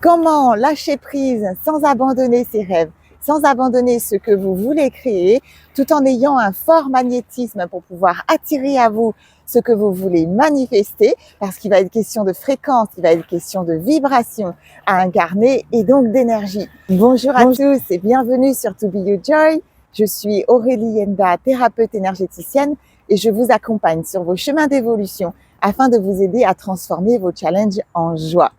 Comment lâcher prise sans abandonner ses rêves, sans abandonner ce que vous voulez créer, tout en ayant un fort magnétisme pour pouvoir attirer à vous ce que vous voulez manifester, parce qu'il va être question de fréquence, il va être question de vibration à incarner et donc d'énergie. Bonjour à tous et bienvenue sur To Be You Joy. Je suis Aurélie Yenda, thérapeute énergéticienne, et je vous accompagne sur vos chemins d'évolution afin de vous aider à transformer vos challenges en joie.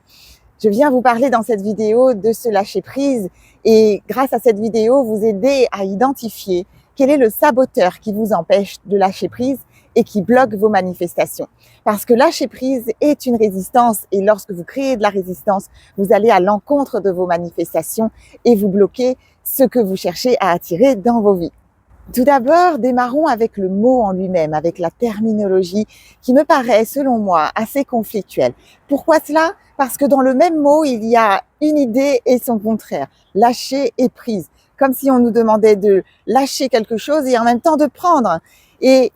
Je viens vous parler dans cette vidéo de ce lâcher prise et grâce à cette vidéo, vous aider à identifier quel est le saboteur qui vous empêche de lâcher prise et qui bloque vos manifestations. Parce que lâcher prise est une résistance et lorsque vous créez de la résistance, vous allez à l'encontre de vos manifestations et vous bloquez ce que vous cherchez à attirer dans vos vies. Tout d'abord, démarrons avec le mot en lui-même, avec la terminologie qui me paraît, selon moi, assez conflictuelle. Pourquoi cela? Parce que dans le même mot, il y a une idée et son contraire, lâcher et prise. Comme si on nous demandait de lâcher quelque chose et en même temps de prendre. Et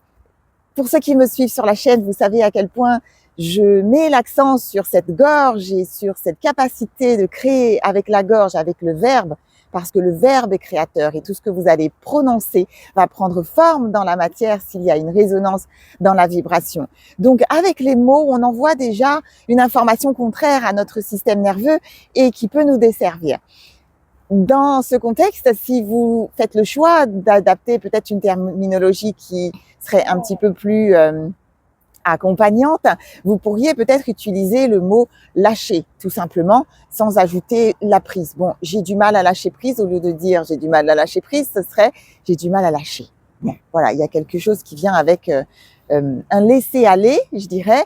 pour ceux qui me suivent sur la chaîne, vous savez à quel point je mets l'accent sur cette gorge et sur cette capacité de créer avec la gorge, avec le verbe, parce que le verbe est créateur et tout ce que vous allez prononcer va prendre forme dans la matière s'il y a une résonance dans la vibration. Donc avec les mots, on envoie déjà une information contraire à notre système nerveux et qui peut nous desservir. Dans ce contexte, si vous faites le choix d'adapter peut-être une terminologie qui serait un petit peu plus accompagnante, vous pourriez peut-être utiliser le mot lâcher, tout simplement, sans ajouter la prise. Bon, j'ai du mal à lâcher prise, au lieu de dire j'ai du mal à lâcher prise, ce serait j'ai du mal à lâcher. Bon, voilà, il y a quelque chose qui vient avec un laisser-aller, je dirais.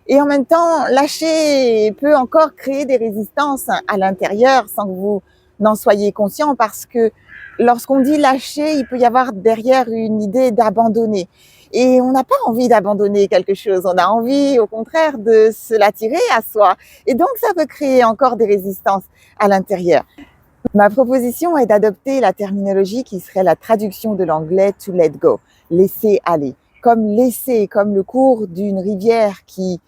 Et en même temps, lâcher peut encore créer des résistances à l'intérieur sans que vous n'en soyez conscient, parce que lorsqu'on dit lâcher, il peut y avoir derrière une idée d'abandonner. Et on n'a pas envie d'abandonner quelque chose, on a envie au contraire de se l'attirer à soi. Et donc ça peut créer encore des résistances à l'intérieur. Ma proposition est d'adopter la terminologie qui serait la traduction de l'anglais to let go, laisser aller. Comme laisser, comme le cours d'une rivière qui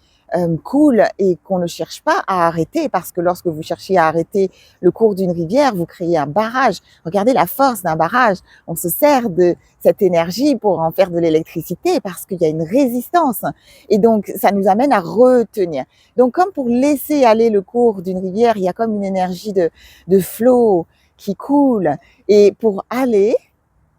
coule et qu'on ne cherche pas à arrêter, parce que lorsque vous cherchez à arrêter le cours d'une rivière, vous créez un barrage. Regardez la force d'un barrage. On se sert de cette énergie pour en faire de l'électricité parce qu'il y a une résistance. Et donc, ça nous amène à retenir. Donc, comme pour laisser aller le cours d'une rivière, il y a comme une énergie de flot qui coule. Et pour aller,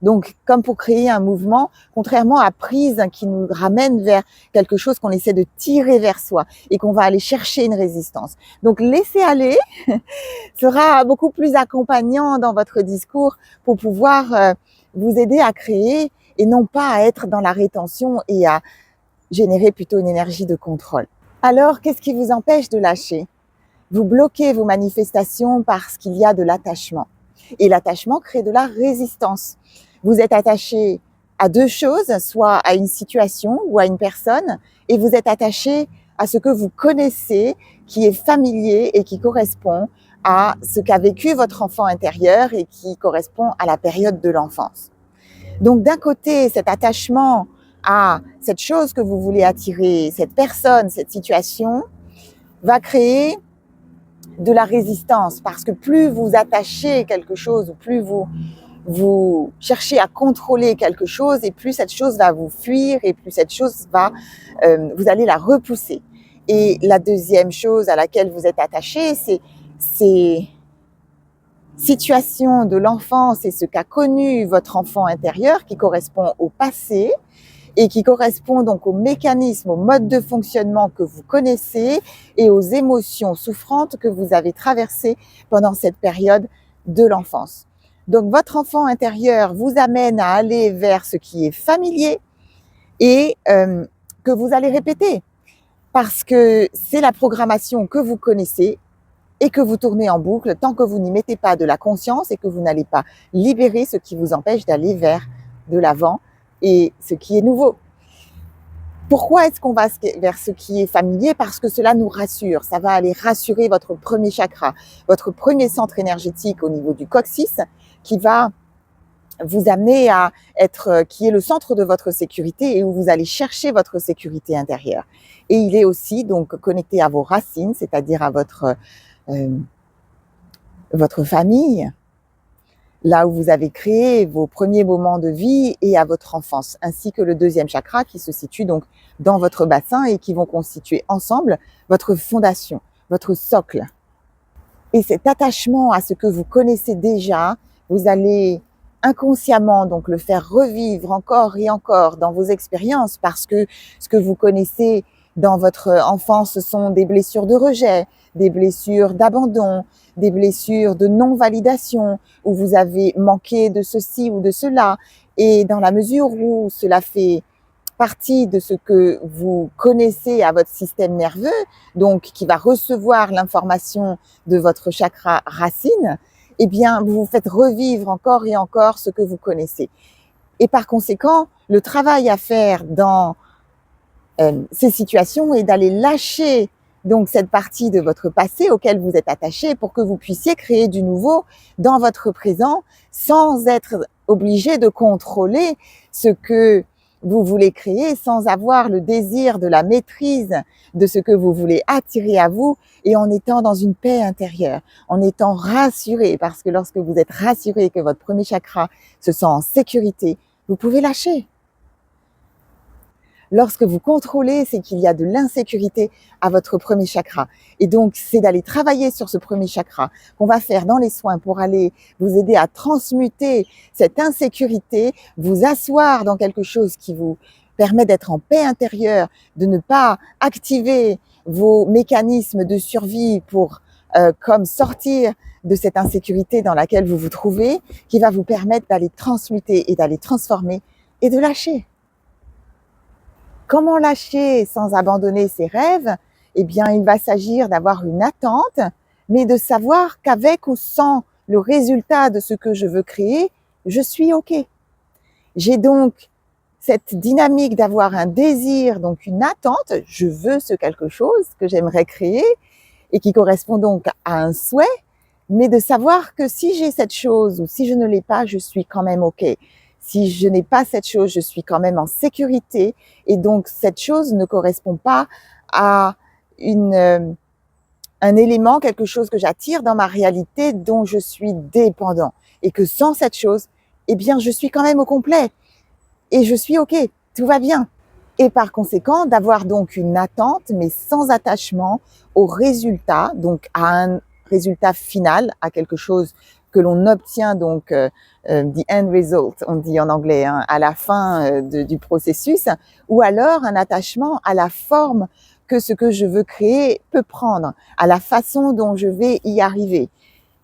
donc, comme pour créer un mouvement, contrairement à prise qui nous ramène vers quelque chose qu'on essaie de tirer vers soi et qu'on va aller chercher une résistance. Donc, laisser aller sera beaucoup plus accompagnant dans votre discours pour pouvoir vous aider à créer et non pas à être dans la rétention et à générer plutôt une énergie de contrôle. Alors, qu'est-ce qui vous empêche de lâcher? Vous bloquez vos manifestations parce qu'il y a de l'attachement. Et l'attachement crée de la résistance. Vous êtes attaché à deux choses, soit à une situation ou à une personne, et vous êtes attaché à ce que vous connaissez, qui est familier et qui correspond à ce qu'a vécu votre enfant intérieur et qui correspond à la période de l'enfance. Donc d'un côté, cet attachement à cette chose que vous voulez attirer, cette personne, cette situation, va créer de la résistance, parce que plus vous attachez quelque chose, ou plus vous cherchez à contrôler quelque chose, et plus cette chose va vous fuir, et plus cette chose va, vous allez la repousser. Et la deuxième chose à laquelle vous êtes attaché, c'est ces situations de l'enfance et ce qu'a connu votre enfant intérieur qui correspond au passé, et qui correspond donc aux mécanismes, au mode de fonctionnement que vous connaissez et aux émotions souffrantes que vous avez traversées pendant cette période de l'enfance. Donc votre enfant intérieur vous amène à aller vers ce qui est familier et que vous allez répéter, parce que c'est la programmation que vous connaissez et que vous tournez en boucle tant que vous n'y mettez pas de la conscience et que vous n'allez pas libérer ce qui vous empêche d'aller vers de l'avant et ce qui est nouveau. Pourquoi est-ce qu'on va vers ce qui est familier? Parce que cela nous rassure. Ça va aller rassurer votre premier chakra, votre premier centre énergétique au niveau du coccyx, qui va vous amener à être, qui est le centre de votre sécurité et où vous allez chercher votre sécurité intérieure. Et il est aussi donc connecté à vos racines, c'est-à-dire à votre votre famille, là où vous avez créé vos premiers moments de vie et à votre enfance, ainsi que le deuxième chakra qui se situe donc dans votre bassin et qui vont constituer ensemble votre fondation, votre socle. Et cet attachement à ce que vous connaissez déjà, vous allez inconsciemment donc le faire revivre encore et encore dans vos expériences parce que ce que vous connaissez dans votre enfance, ce sont des blessures de rejet, des blessures d'abandon, des blessures de non-validation, où vous avez manqué de ceci ou de cela. Et dans la mesure où cela fait partie de ce que vous connaissez à votre système nerveux, donc qui va recevoir l'information de votre chakra racine, eh bien, vous vous faites revivre encore et encore ce que vous connaissez. Et par conséquent, le travail à faire dans ces situations est d'aller lâcher donc cette partie de votre passé auquel vous êtes attaché pour que vous puissiez créer du nouveau dans votre présent sans être obligé de contrôler ce que vous voulez créer, sans avoir le désir de la maîtrise de ce que vous voulez attirer à vous et en étant dans une paix intérieure, en étant rassuré, parce que lorsque vous êtes rassuré que votre premier chakra se sent en sécurité, vous pouvez lâcher. Lorsque vous contrôlez, c'est qu'il y a de l'insécurité à votre premier chakra. Et donc, c'est d'aller travailler sur ce premier chakra qu'on va faire dans les soins pour aller vous aider à transmuter cette insécurité, vous asseoir dans quelque chose qui vous permet d'être en paix intérieure, de ne pas activer vos mécanismes de survie pour comme sortir de cette insécurité dans laquelle vous vous trouvez, qui va vous permettre d'aller transmuter et d'aller transformer et de lâcher. Comment lâcher sans abandonner ses rêves? Eh bien, il va s'agir d'avoir une attente, mais de savoir qu'avec ou sans le résultat de ce que je veux créer, je suis OK. J'ai donc cette dynamique d'avoir un désir, donc une attente, je veux ce quelque chose que j'aimerais créer et qui correspond donc à un souhait, mais de savoir que si j'ai cette chose ou si je ne l'ai pas, je suis quand même OK. Si je n'ai pas cette chose, je suis quand même en sécurité et donc cette chose ne correspond pas à un élément, quelque chose que j'attire dans ma réalité dont je suis dépendant et que sans cette chose, eh bien je suis quand même au complet et je suis OK, tout va bien. Et par conséquent, d'avoir donc une attente mais sans attachement au résultat, donc à un résultat final, à quelque chose que l'on obtient donc the end result, on dit en anglais, hein, à la fin du processus, ou alors un attachement à la forme que ce que je veux créer peut prendre, à la façon dont je vais y arriver.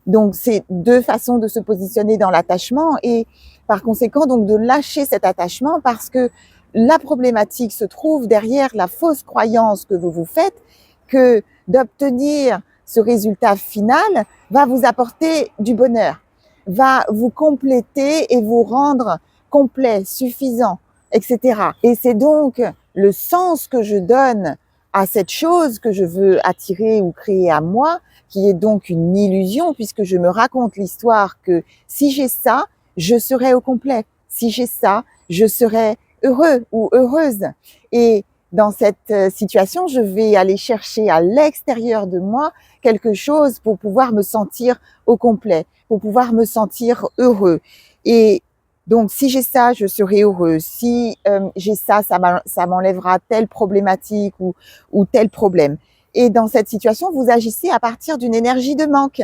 Donc c'est deux façons de se positionner dans l'attachement et par conséquent donc de lâcher cet attachement parce que la problématique se trouve derrière la fausse croyance que vous vous faites que d'obtenir ce résultat final va vous apporter du bonheur, va vous compléter et vous rendre complet, suffisant, etc. Et c'est donc le sens que je donne à cette chose que je veux attirer ou créer à moi, qui est donc une illusion puisque je me raconte l'histoire que si j'ai ça, je serai au complet. Si j'ai ça, je serai heureux ou heureuse. Et dans cette situation, je vais aller chercher à l'extérieur de moi quelque chose pour pouvoir me sentir au complet, pour pouvoir me sentir heureux. Et donc, si j'ai ça, je serai heureux. Si j'ai ça, ça m'enlèvera telle problématique ou tel problème. Et dans cette situation, vous agissez à partir d'une énergie de manque.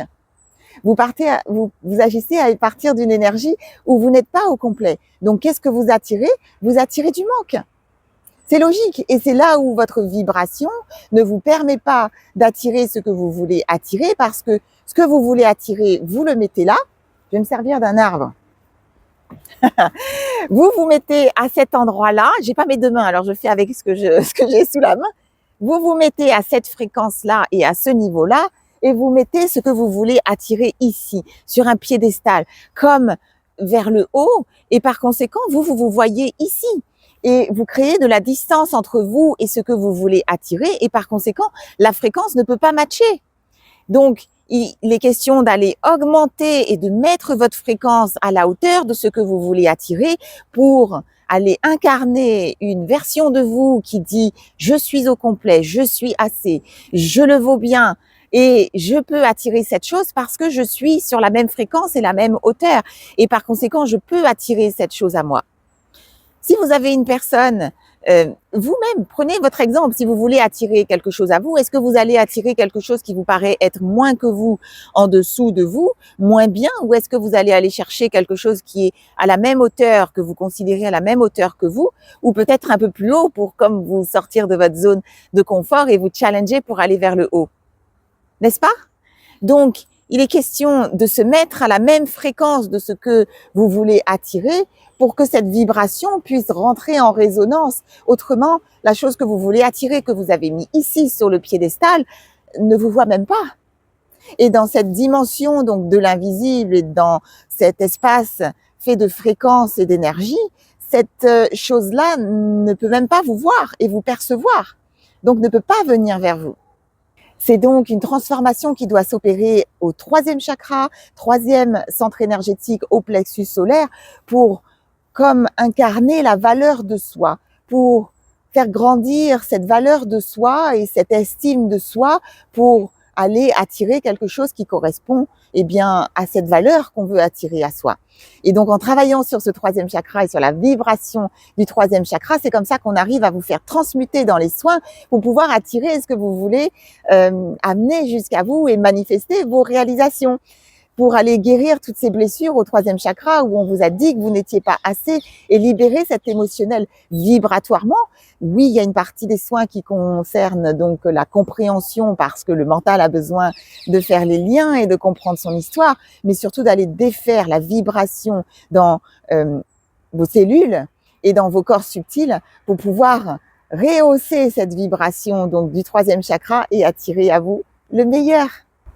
Vous agissez à partir d'une énergie où vous n'êtes pas au complet. Donc, qu'est-ce que vous attirez? Vous attirez du manque. C'est logique et c'est là où votre vibration ne vous permet pas d'attirer ce que vous voulez attirer parce que ce que vous voulez attirer, vous le mettez là. Je vais me servir d'un arbre. Vous vous mettez à cet endroit-là. J'ai pas mes deux mains, alors je fais avec ce que j'ai sous la main. Vous vous mettez à cette fréquence-là et à ce niveau-là et vous mettez ce que vous voulez attirer ici, sur un piédestal, comme vers le haut et par conséquent, vous voyez ici. Et vous créez de la distance entre vous et ce que vous voulez attirer et par conséquent, la fréquence ne peut pas matcher. Donc, il est question d'aller augmenter et de mettre votre fréquence à la hauteur de ce que vous voulez attirer pour aller incarner une version de vous qui dit « je suis au complet, je suis assez, je le vaux bien, Et je peux attirer cette chose parce que je suis sur la même fréquence et la même hauteur. Et par conséquent, je peux attirer cette chose à moi. Si vous avez une personne, vous-même, prenez votre exemple, si vous voulez attirer quelque chose à vous, est-ce que vous allez attirer quelque chose qui vous paraît être moins que vous, en dessous de vous, moins bien, ou est-ce que vous allez aller chercher quelque chose qui est à la même hauteur, que vous considérez à la même hauteur que vous, ou peut-être un peu plus haut pour comme vous sortir de votre zone de confort et vous challenger pour aller vers le haut, n'est-ce pas? Donc, il est question de se mettre à la même fréquence de ce que vous voulez attirer pour que cette vibration puisse rentrer en résonance. Autrement, la chose que vous voulez attirer, que vous avez mis ici sur le piédestal, ne vous voit même pas. Et dans cette dimension donc de l'invisible et dans cet espace fait de fréquences et d'énergie, cette chose-là ne peut même pas vous voir et vous percevoir. Donc ne peut pas venir vers vous. C'est donc une transformation qui doit s'opérer au 3e chakra, 3e centre énergétique au plexus solaire pour comme incarner la valeur de soi, pour faire grandir cette valeur de soi et cette estime de soi pour aller attirer quelque chose qui correspond eh bien, à cette valeur qu'on veut attirer à soi. Et donc, en travaillant sur ce 3e chakra et sur la vibration du 3e chakra, c'est comme ça qu'on arrive à vous faire transmuter dans les soins pour pouvoir attirer ce que vous voulez amener jusqu'à vous et manifester vos réalisations, pour aller guérir toutes ces blessures au 3e chakra où on vous a dit que vous n'étiez pas assez et libérer cet émotionnel vibratoirement. Oui, il y a une partie des soins qui concerne donc la compréhension parce que le mental a besoin de faire les liens et de comprendre son histoire, mais surtout d'aller défaire la vibration dans vos cellules et dans vos corps subtils pour pouvoir rehausser cette vibration donc du 3e chakra et attirer à vous le meilleur.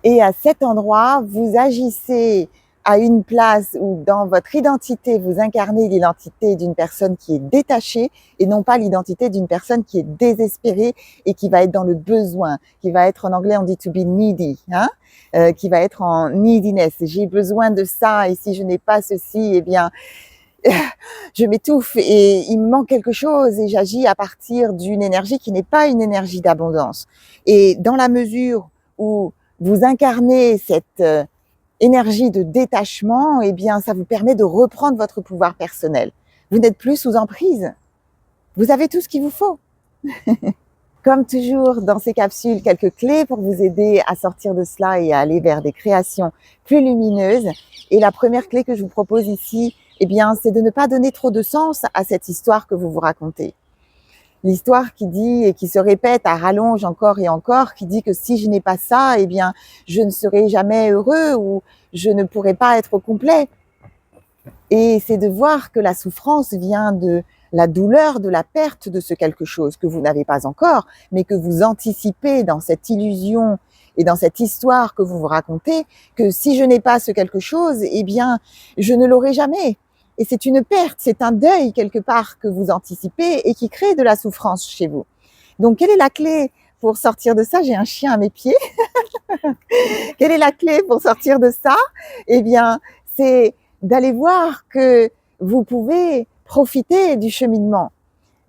Et à cet endroit, vous agissez à une place où dans votre identité, vous incarnez l'identité d'une personne qui est détachée et non pas l'identité d'une personne qui est désespérée et qui va être dans le besoin, qui va être, en anglais on dit to be needy, qui va être en neediness. J'ai besoin de ça et si je n'ai pas ceci, eh bien, je m'étouffe et il me manque quelque chose et j'agis à partir d'une énergie qui n'est pas une énergie d'abondance. Et dans la mesure où vous incarnez cette énergie de détachement, eh bien, ça vous permet de reprendre votre pouvoir personnel. Vous n'êtes plus sous emprise. Vous avez tout ce qu'il vous faut. Comme toujours dans ces capsules, quelques clés pour vous aider à sortir de cela et à aller vers des créations plus lumineuses. Et la première clé que je vous propose ici, eh bien, c'est de ne pas donner trop de sens à cette histoire que vous vous racontez. L'histoire qui dit et qui se répète à rallonge encore et encore, qui dit que si je n'ai pas ça, eh bien, je ne serai jamais heureux ou je ne pourrai pas être complet. Et c'est de voir que la souffrance vient de la douleur de la perte de ce quelque chose que vous n'avez pas encore, mais que vous anticipez dans cette illusion et dans cette histoire que vous vous racontez, que si je n'ai pas ce quelque chose, eh bien, je ne l'aurai jamais. Et c'est une perte, c'est un deuil quelque part que vous anticipez et qui crée de la souffrance chez vous. Donc, quelle est la clé pour sortir de ça? J'ai un chien à mes pieds. Quelle est la clé pour sortir de ça? Eh bien, c'est d'aller voir que vous pouvez profiter du cheminement.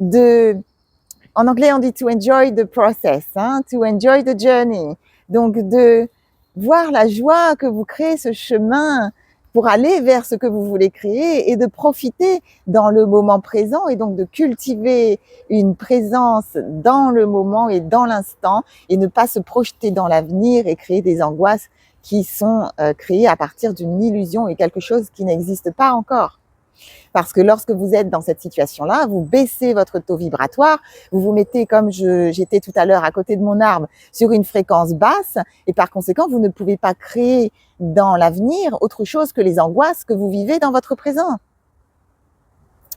En anglais, on dit to enjoy the process, to enjoy the journey. Donc, de voir la joie que vous créez ce chemin pour aller vers ce que vous voulez créer et de profiter dans le moment présent et donc de cultiver une présence dans le moment et dans l'instant et ne pas se projeter dans l'avenir et créer des angoisses qui sont créées à partir d'une illusion et quelque chose qui n'existe pas encore. Parce que lorsque vous êtes dans cette situation-là, vous baissez votre taux vibratoire, vous vous mettez, comme j'étais tout à l'heure à côté de mon arbre, sur une fréquence basse, et par conséquent, vous ne pouvez pas créer dans l'avenir autre chose que les angoisses que vous vivez dans votre présent.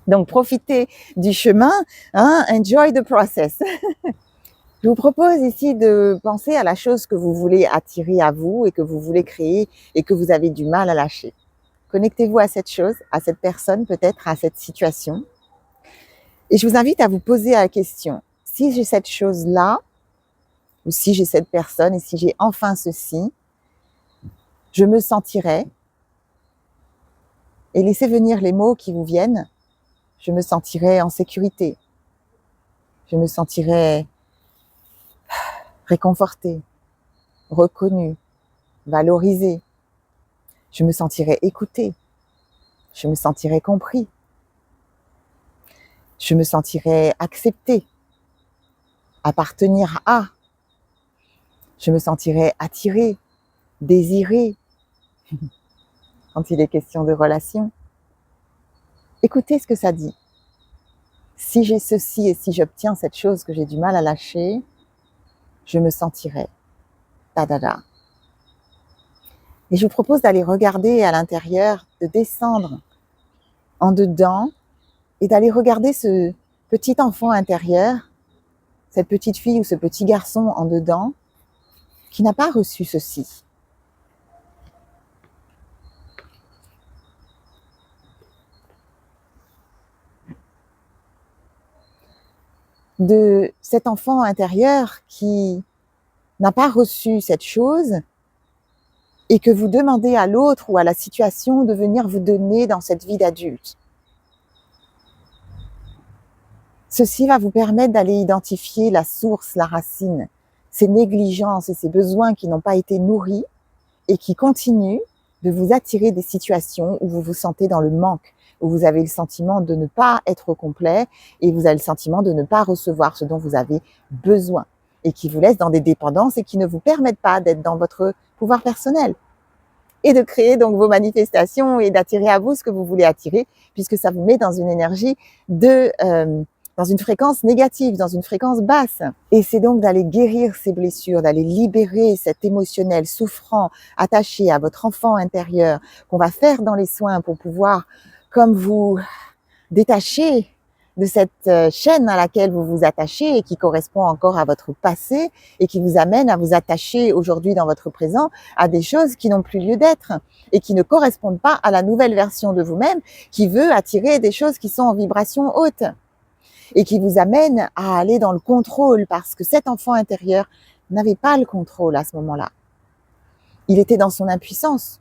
Donc, profitez du chemin, enjoy the process. Je vous propose ici de penser à la chose que vous voulez attirer à vous et que vous voulez créer et que vous avez du mal à lâcher. Connectez-vous à cette chose, à cette personne, peut-être à cette situation. Et je vous invite à vous poser la question, si j'ai cette chose-là, ou si j'ai cette personne, et si j'ai enfin ceci, je me sentirais, et laissez venir les mots qui vous viennent, je me sentirais en sécurité, je me sentirais réconfortée, reconnu, valorisé. Je me sentirai écouté. Je me sentirai compris. Je me sentirai accepté, appartenir à. Je me sentirai attiré, désiré, quand il est question de relation. Écoutez ce que ça dit. Si j'ai ceci et si j'obtiens cette chose que j'ai du mal à lâcher, je me sentirai. Ta-da-da. Et je vous propose d'aller regarder à l'intérieur, de descendre en dedans et d'aller regarder ce petit enfant intérieur, cette petite fille ou ce petit garçon en dedans qui n'a pas reçu ceci. De cet enfant intérieur qui n'a pas reçu cette chose et que vous demandez à l'autre ou à la situation de venir vous donner dans cette vie d'adulte. Ceci va vous permettre d'aller identifier la source, la racine, ces négligences et ces besoins qui n'ont pas été nourris et qui continuent de vous attirer des situations où vous vous sentez dans le manque, où vous avez le sentiment de ne pas être complet et vous avez le sentiment de ne pas recevoir ce dont vous avez besoin et qui vous laissent dans des dépendances et qui ne vous permettent pas d'être dans votre pouvoir personnel et de créer donc vos manifestations et d'attirer à vous ce que vous voulez attirer puisque ça vous met dans une énergie dans une fréquence négative, dans une fréquence basse. Et c'est donc d'aller guérir ces blessures, d'aller libérer cet émotionnel souffrant, attaché à votre enfant intérieur, qu'on va faire dans les soins pour pouvoir, comme vous détacher de cette chaîne à laquelle vous vous attachez et qui correspond encore à votre passé et qui vous amène à vous attacher aujourd'hui dans votre présent à des choses qui n'ont plus lieu d'être et qui ne correspondent pas à la nouvelle version de vous-même qui veut attirer des choses qui sont en vibration haute et qui vous amène à aller dans le contrôle parce que cet enfant intérieur n'avait pas le contrôle à ce moment-là. Il était dans son impuissance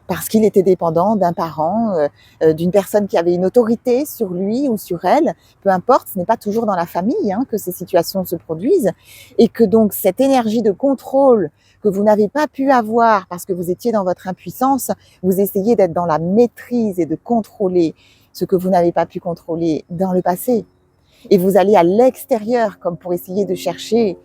parce qu'il était dépendant d'un parent, d'une personne qui avait une autorité sur lui ou sur elle, peu importe, ce n'est pas toujours dans la famille que ces situations se produisent, et que donc cette énergie de contrôle que vous n'avez pas pu avoir parce que vous étiez dans votre impuissance, vous essayez d'être dans la maîtrise et de contrôler ce que vous n'avez pas pu contrôler dans le passé. Et vous allez à l'extérieur comme pour essayer de chercher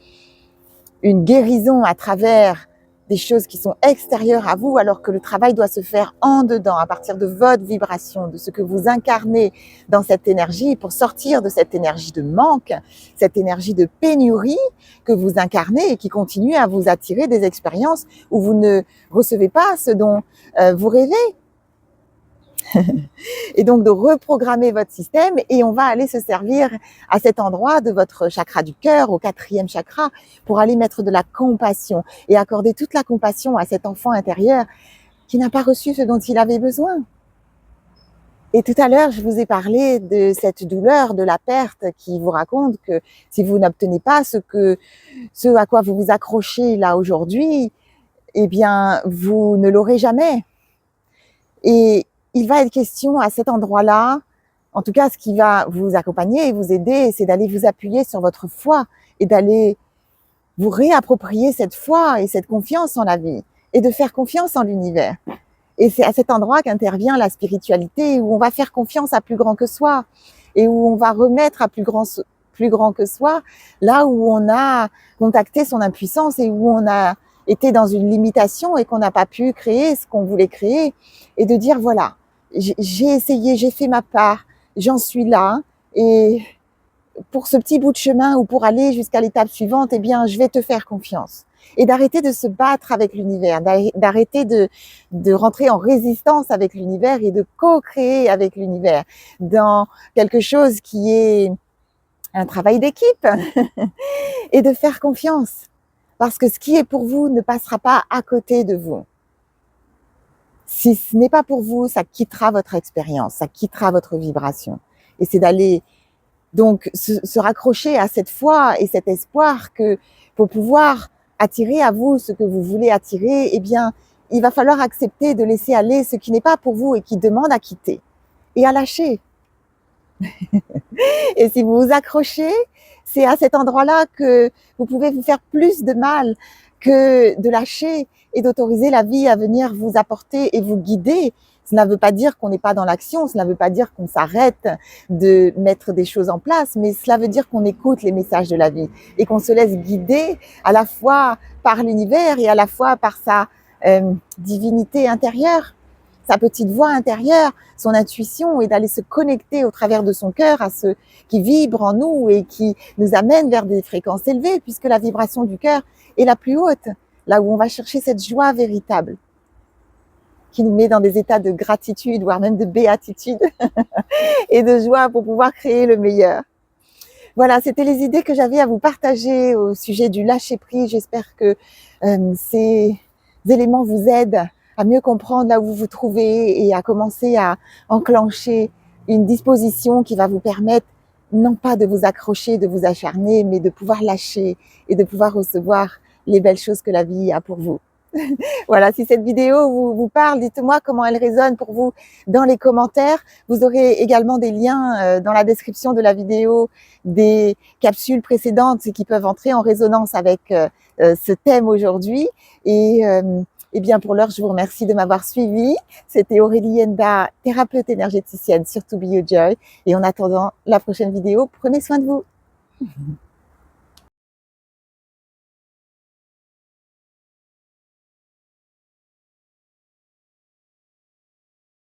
une guérison à travers des choses qui sont extérieures à vous, alors que le travail doit se faire en dedans, à partir de votre vibration, de ce que vous incarnez dans cette énergie, pour sortir de cette énergie de manque, cette énergie de pénurie que vous incarnez et qui continue à vous attirer des expériences où vous ne recevez pas ce dont vous rêvez. Et donc de reprogrammer votre système et on va aller se servir à cet endroit de votre chakra du cœur, au 4e chakra, pour aller mettre de la compassion et accorder toute la compassion à cet enfant intérieur qui n'a pas reçu ce dont il avait besoin. Et tout à l'heure, je vous ai parlé de cette douleur, de la perte qui vous raconte que si vous n'obtenez pas ce à quoi vous vous accrochez là aujourd'hui, eh bien, vous ne l'aurez jamais. Et il va être question à cet endroit-là, en tout cas ce qui va vous accompagner et vous aider, c'est d'aller vous appuyer sur votre foi et d'aller vous réapproprier cette foi et cette confiance en la vie et de faire confiance en l'univers. Et c'est à cet endroit qu'intervient la spiritualité où on va faire confiance à plus grand que soi et où on va remettre à plus grand que soi là où on a contacté son impuissance et où on a été dans une limitation et qu'on n'a pas pu créer ce qu'on voulait créer et de dire voilà, j'ai essayé, j'ai fait ma part, j'en suis là et pour ce petit bout de chemin ou pour aller jusqu'à l'étape suivante, eh bien, je vais te faire confiance. Et d'arrêter de se battre avec l'univers, d'arrêter de rentrer en résistance avec l'univers et de co-créer avec l'univers dans quelque chose qui est un travail d'équipe et de faire confiance. Parce que ce qui est pour vous ne passera pas à côté de vous. Si ce n'est pas pour vous, ça quittera votre expérience, ça quittera votre vibration. Et c'est d'aller donc se raccrocher à cette foi et cet espoir que pour pouvoir attirer à vous ce que vous voulez attirer, eh bien, il va falloir accepter de laisser aller ce qui n'est pas pour vous et qui demande à quitter et à lâcher. Et si vous vous accrochez, c'est à cet endroit-là que vous pouvez vous faire plus de mal que de lâcher et d'autoriser la vie à venir vous apporter et vous guider. Cela ne veut pas dire qu'on n'est pas dans l'action, cela ne veut pas dire qu'on s'arrête de mettre des choses en place, mais cela veut dire qu'on écoute les messages de la vie et qu'on se laisse guider à la fois par l'univers et à la fois par sa divinité intérieure, sa petite voix intérieure, son intuition, et d'aller se connecter au travers de son cœur à ce qui vibre en nous et qui nous amène vers des fréquences élevées, puisque la vibration du cœur est la plus haute, là où on va chercher cette joie véritable qui nous met dans des états de gratitude, voire même de béatitude et de joie pour pouvoir créer le meilleur. Voilà, c'était les idées que j'avais à vous partager au sujet du lâcher-prise. J'espère que ces éléments vous aident à mieux comprendre là où vous vous trouvez et à commencer à enclencher une disposition qui va vous permettre non pas de vous accrocher, de vous acharner, mais de pouvoir lâcher et de pouvoir recevoir les belles choses que la vie a pour vous. Voilà, si cette vidéo vous parle, dites-moi comment elle résonne pour vous dans les commentaires. Vous aurez également des liens dans la description de la vidéo, des capsules précédentes qui peuvent entrer en résonance avec ce thème aujourd'hui. Et bien pour l'heure, je vous remercie de m'avoir suivi. C'était Aurélie Yenda, thérapeute énergéticienne sur To Be Your Joy. Et en attendant la prochaine vidéo, prenez soin de vous.